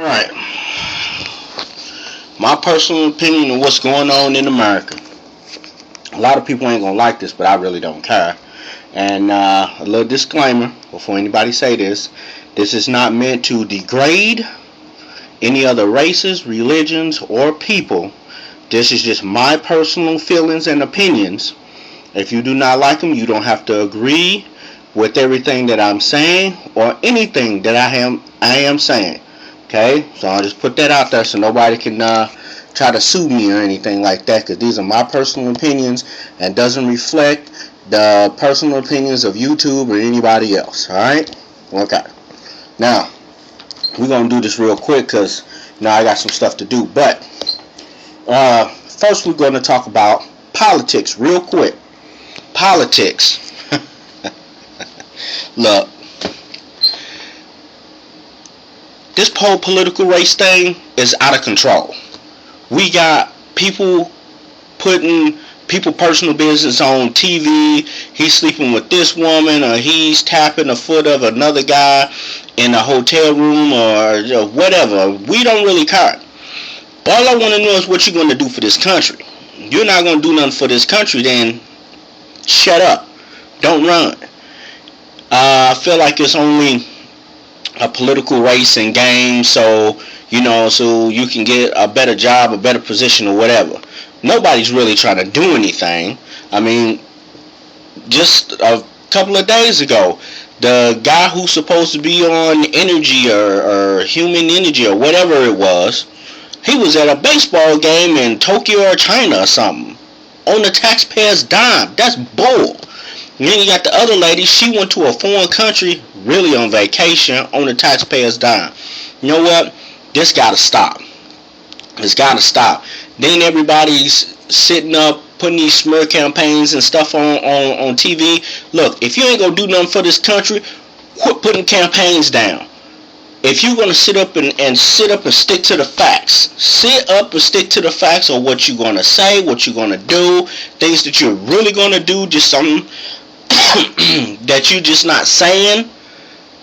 Alright, my personal opinion of what's going on in America. A lot of people ain't gonna like this, but I really don't care. And a little disclaimer before anybody say this. This is not meant to degrade any other races, religions, or people. This is just my personal feelings and opinions. If you do not like them, you don't have to agree with everything that I'm saying or anything that I am saying. Okay, so I'll just put that out there so nobody can try to sue me or anything like that, because these are my personal opinions and doesn't reflect the personal opinions of YouTube or anybody else. Alright? Okay. Now, we're going to do this real quick because now I got some stuff to do. But first we're going to talk about politics real quick. Politics. Look, this whole political race thing is out of control. We got people putting people personal business on TV. He's sleeping with this woman, or he's tapping the foot of another guy in a hotel room, or whatever. We don't really care. All I want to know is what you're going to do for this country. You're not going to do nothing for this country, then shut up. Don't run. I feel like it's only a political race and game, so you can get a better job, a better position, or whatever. Nobody's really trying to do anything. I mean, just a couple of days ago, the guy who's supposed to be on energy or human energy or whatever it was, he was at a baseball game in Tokyo or China or something on the taxpayer's dime. That's bull. And then you got the other lady, she went to a foreign country, really on vacation, on the taxpayer's dime. You know what? This gotta stop. It's gotta stop. Then everybody's sitting up, putting these smear campaigns and stuff on TV. Look, if you ain't gonna do nothing for this country, quit putting campaigns down. If you're gonna sit up and stick to the facts, sit up and stick to the facts of what you're gonna say, what you're gonna do, things that you're really gonna do, just something that you just not saying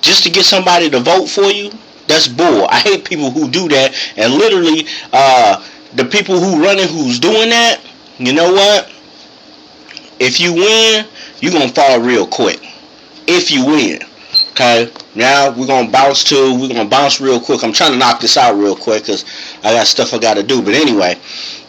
just to get somebody to vote for you. That's bull. I hate people who do that. And literally the people who running, who's doing that, you know what, if you win, you're gonna fall real quick. If you win. Okay, now we're gonna bounce real quick. I'm trying to knock this out real quick because I got stuff I gotta do. But anyway,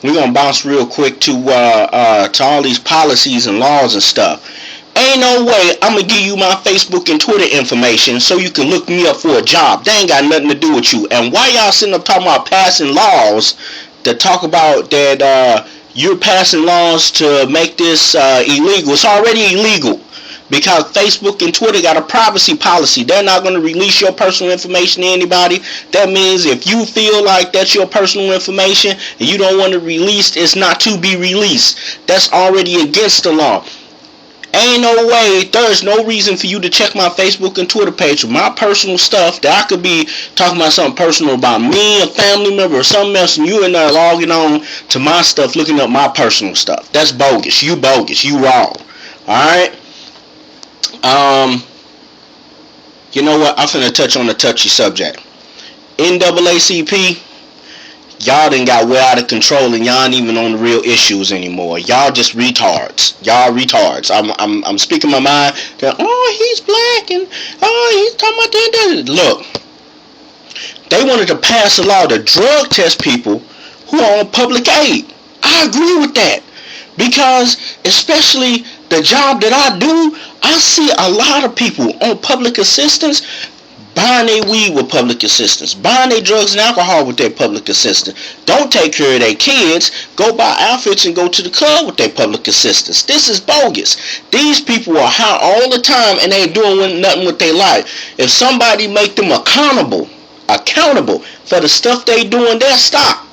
we're gonna bounce real quick to all these policies and laws and stuff. Ain't no way I'm going to give you my Facebook and Twitter information so you can look me up for a job. They ain't got nothing to do with you. And why y'all sitting up talking about passing laws that talk about that you're passing laws to make this illegal? It's already illegal because Facebook and Twitter got a privacy policy. They're not going to release your personal information to anybody. That means if you feel like that's your personal information and you don't want it released, it's not to be released. That's already against the law. Ain't no way, there's no reason for you to check my Facebook and Twitter page with my personal stuff that I could be talking about something personal about me, a family member, or something else, and you in there logging on to my stuff, looking up my personal stuff. That's bogus. You bogus. You wrong. Alright? You know what? I'm finna touch on a touchy subject. NAACP, y'all done got way out of control and y'all ain't even on the real issues anymore. Y'all just retards. Y'all retards. I'm speaking my mind. Oh, he's black and he's talking about that. Look, they wanted to pass a law to drug test people who are on public aid. I agree with that because especially the job that I do, I see a lot of people on public assistance buying their weed with public assistance, buying their drugs and alcohol with their public assistance. Don't take care of their kids, go buy outfits and go to the club with their public assistance. This is bogus. These people are high all the time and they ain't doing nothing with their life. If somebody make them accountable for the stuff they doing, they'll stop.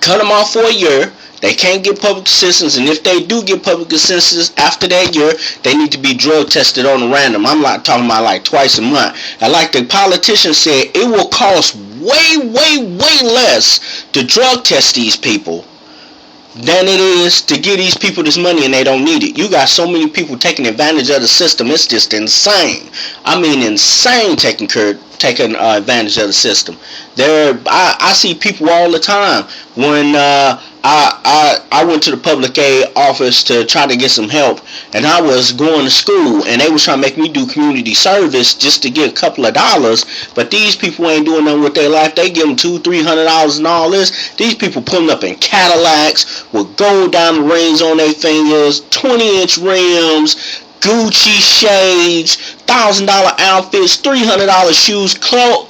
Cut them off for a year. They can't get public assistance, and if they do get public assistance after that year, they need to be drug tested on a random. I'm not talking about like twice a month. And like the politician said, it will cost way less to drug test these people than it is to give these people this money and they don't need it. You got so many people taking advantage of the system. It's just insane. I mean, insane taking advantage of the system. I see people all the time when I went to the public aid office to try to get some help, and I was going to school, and they was trying to make me do community service just to get a couple of dollars. But these people ain't doing nothing with their life. They give them $200-$300 and all this. These people pulling up in Cadillacs with gold diamond rings on their fingers, 20-inch rims, Gucci shades, $1,000 outfits, $300 shoes.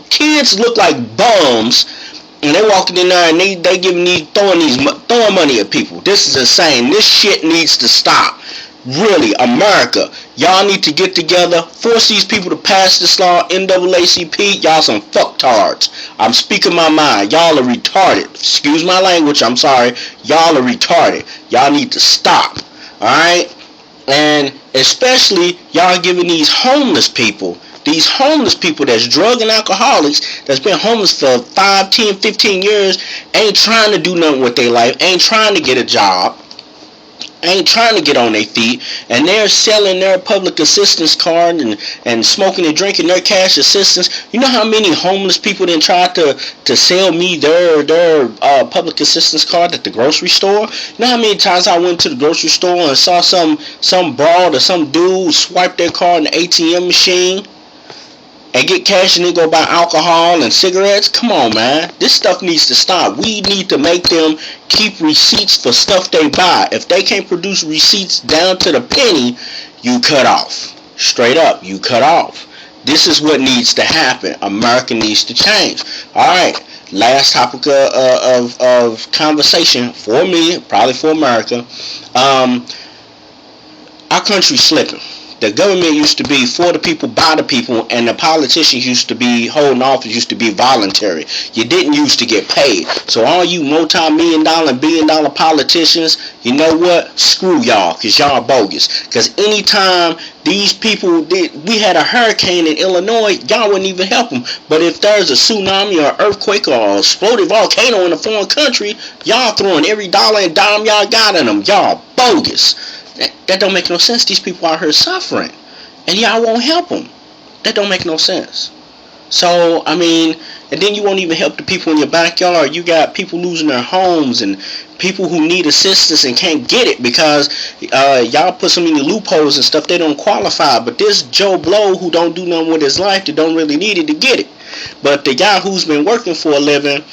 Kids look like bums. And they walking in there and they giving throwing money at people. This is insane. This shit needs to stop. Really, America, y'all need to get together, force these people to pass this law. NAACP, y'all some fucktards. I'm speaking my mind. Y'all are retarded. Excuse my language. I'm sorry. Y'all are retarded. Y'all need to stop. All right, and especially y'all giving these homeless people that's drug and alcoholics, that's been homeless for 5, 10, 15 years, ain't trying to do nothing with their life, ain't trying to get a job, ain't trying to get on their feet, and they're selling their public assistance card and smoking and drinking their cash assistance. You know how many homeless people then tried to sell me their public assistance card at the grocery store? You know how many times I went to the grocery store and saw some broad or some dude swipe their card in the ATM machine and get cash and then go buy alcohol and cigarettes? Come on, man. This stuff needs to stop. We need to make them keep receipts for stuff they buy. If they can't produce receipts down to the penny, you cut off. Straight up, you cut off. This is what needs to happen. America needs to change. Alright, last topic of conversation for me, probably for America. Our country's slipping. The government used to be for the people, by the people, and the politicians used to be holding office, used to be voluntary. You didn't used to get paid. So all you multi-million-dollar and billion-dollar politicians, you know what? Screw y'all, because y'all bogus. Because anytime these people, we had a hurricane in Illinois, y'all wouldn't even help them. But if there's a tsunami or earthquake or an exploded volcano in a foreign country, y'all throwing every dollar and dime y'all got in them. Y'all bogus. That don't make no sense. These people out here suffering, and y'all won't help them. That don't make no sense. So, I mean, and then you won't even help the people in your backyard. You got people losing their homes and people who need assistance and can't get it because y'all put so many loopholes and stuff, they don't qualify. But this Joe Blow who don't do nothing with his life, that don't really need it to get it. But the guy who's been working for a living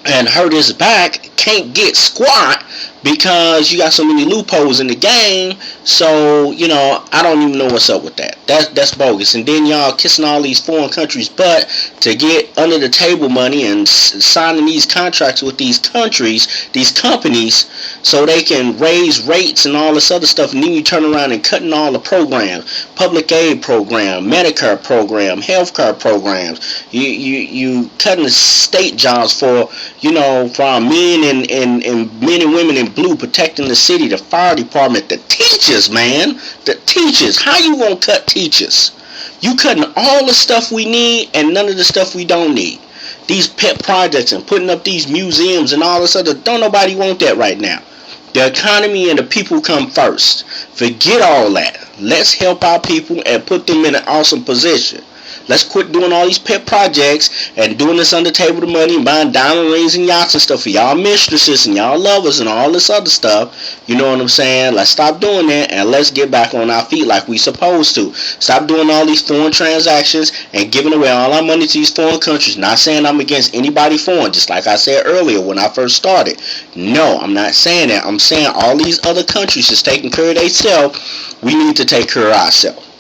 and hurt his back can't get squat because you got so many loopholes in the game. So, you know, I don't even know what's up with that. That's bogus. And then y'all kissing all these foreign countries' butt to get under the table money and signing these contracts with these countries, these companies, so they can raise rates and all this other stuff. And then you turn around and cutting all the programs, public aid program, Medicare program, healthcare programs. You cutting the state jobs for, you know, for our men and men and women in blue protecting the city, the fire department, the teachers, man. The teachers. How you gonna cut teachers? You cutting all the stuff we need and none of the stuff we don't need. These pet projects and putting up these museums and all this other, don't nobody want that right now. The economy and the people come first. Forget all that. Let's help our people and put them in an awesome position. Let's quit doing all these pet projects and doing this under table money and buying diamond rings and yachts and stuff for y'all mistresses and y'all lovers and all this other stuff. You know what I'm saying? Let's stop doing that and let's get back on our feet like we supposed to. Stop doing all these foreign transactions and giving away all our money to these foreign countries. Not saying I'm against anybody foreign, just like I said earlier when I first started. No, I'm not saying that. I'm saying all these other countries is taking care of themselves. We need to take care of ourselves.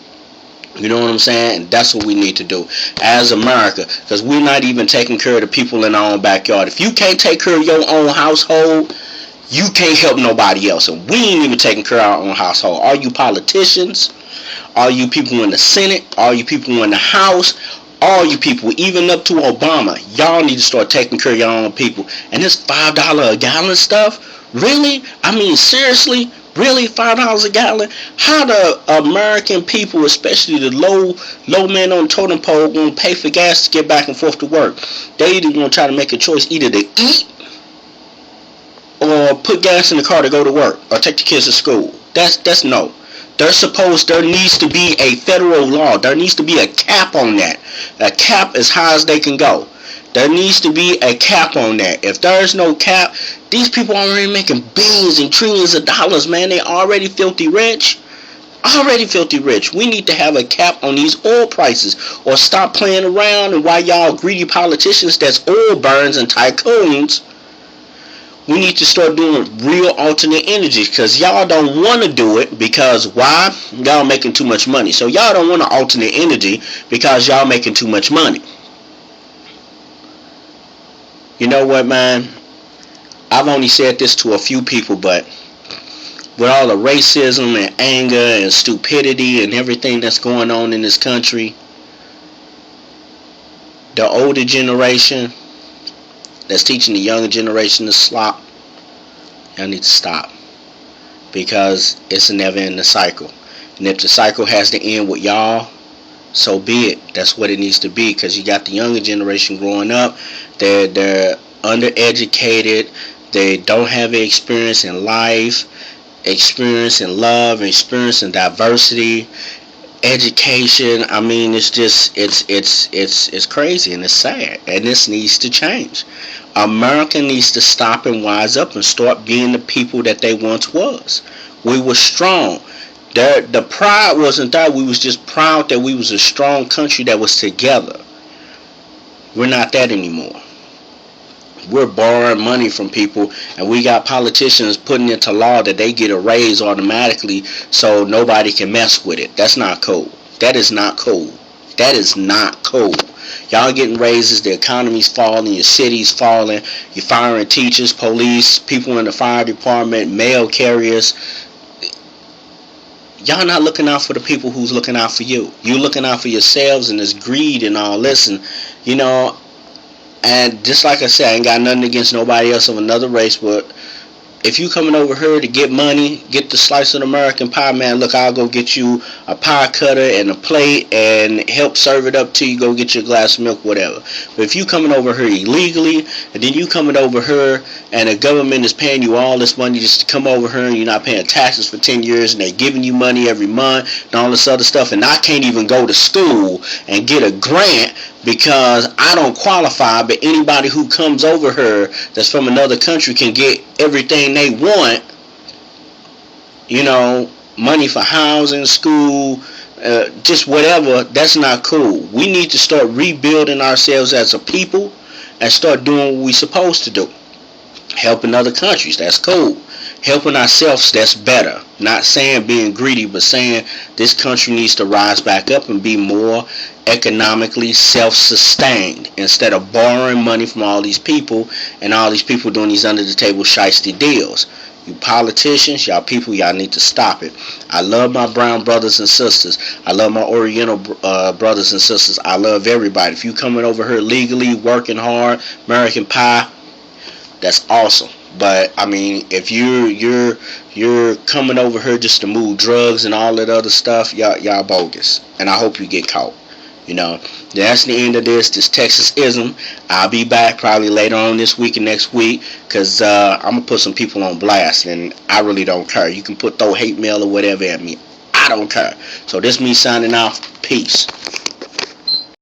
You know what I'm saying? And that's what we need to do as America, because we're not even taking care of the people in our own backyard. If you can't take care of your own household, you can't help nobody else. And we ain't even taking care of our own household. All you politicians, all you people in the Senate, all you people in the House, all you people, even up to Obama, y'all need to start taking care of your own people. And this $5 a gallon stuff, really? I mean, seriously? Really, $5 a gallon? How the American people, especially the low men on the totem pole, gonna pay for gas to get back and forth to work? They either gonna try to make a choice either to eat or put gas in the car to go to work or take the kids to school. That's no. There needs to be a federal law. There needs to be a cap on that. A cap as high as they can go. There needs to be a cap on that. If there's no cap, these people are already making billions and trillions of dollars, man. They already filthy rich. Already filthy rich. We need to have a cap on these oil prices or stop playing around. And why y'all greedy politicians that's oil barons and tycoons, we need to start doing real alternate energy, because y'all don't want to do it. Because why? Y'all making too much money. So y'all don't want to alternate energy because y'all making too much money. You know what, man? I've only said this to a few people, but with all the racism and anger and stupidity and everything that's going on in this country, the older generation that's teaching the younger generation to slop, y'all need to stop, because it's a never-ending cycle. And if the cycle has to end with y'all, so be it. That's what it needs to be, because you got the younger generation growing up. They're undereducated. They don't have experience in life, experience in love, experience in diversity, education. I mean, it's just it's crazy and it's sad, and this needs to change. America needs to stop and wise up and start being the people that they once was. We were strong. The pride wasn't there. We was just proud that we was a strong country that was together. We're not that anymore. We're borrowing money from people, and we got politicians putting into law that they get a raise automatically so nobody can mess with it. That's not cool. That is not cool. That is not cool. Y'all getting raises, the economy's falling, your city's falling, you're firing teachers, police, people in the fire department, mail carriers. Y'all not looking out for the people who's looking out for you. You looking out for yourselves, and this greed and all this, and you know. And just like I said, I ain't got nothing against nobody else of another race, but if you coming over here to get money, get the slice of the American pie, man, look, I'll go get you a pie cutter and a plate and help serve it up to you. Go get you a glass of milk, whatever. But if you coming over here illegally, and then you coming over here and the government is paying you all this money just to come over here, and you're not paying taxes for 10 years, and they giving you money every month and all this other stuff, and I can't even go to school and get a grant because I don't qualify, but anybody who comes over here that's from another country can get everything they want, you know, money for housing, school, just whatever. That's not cool. We need to start rebuilding ourselves as a people and start doing what we're supposed to do. Helping other countries, that's cool. Helping ourselves, that's better. Not saying being greedy, but saying this country needs to rise back up and be more economically self-sustained instead of borrowing money from all these people, and all these people doing these under-the-table shiesty deals. You politicians, y'all people, y'all need to stop it. I love my brown brothers and sisters. I love my Oriental brothers and sisters. I love everybody. If you coming over here legally, working hard, American pie, that's awesome. But I mean, if you're coming over here just to move drugs and all that other stuff, y'all bogus. And I hope you get caught. You know, that's the end of this Texas-ism. I'll be back probably later on this week and next week, because I'm going to put some people on blast, and I really don't care. You can throw hate mail or whatever at me. I don't care. So this me signing off. Peace.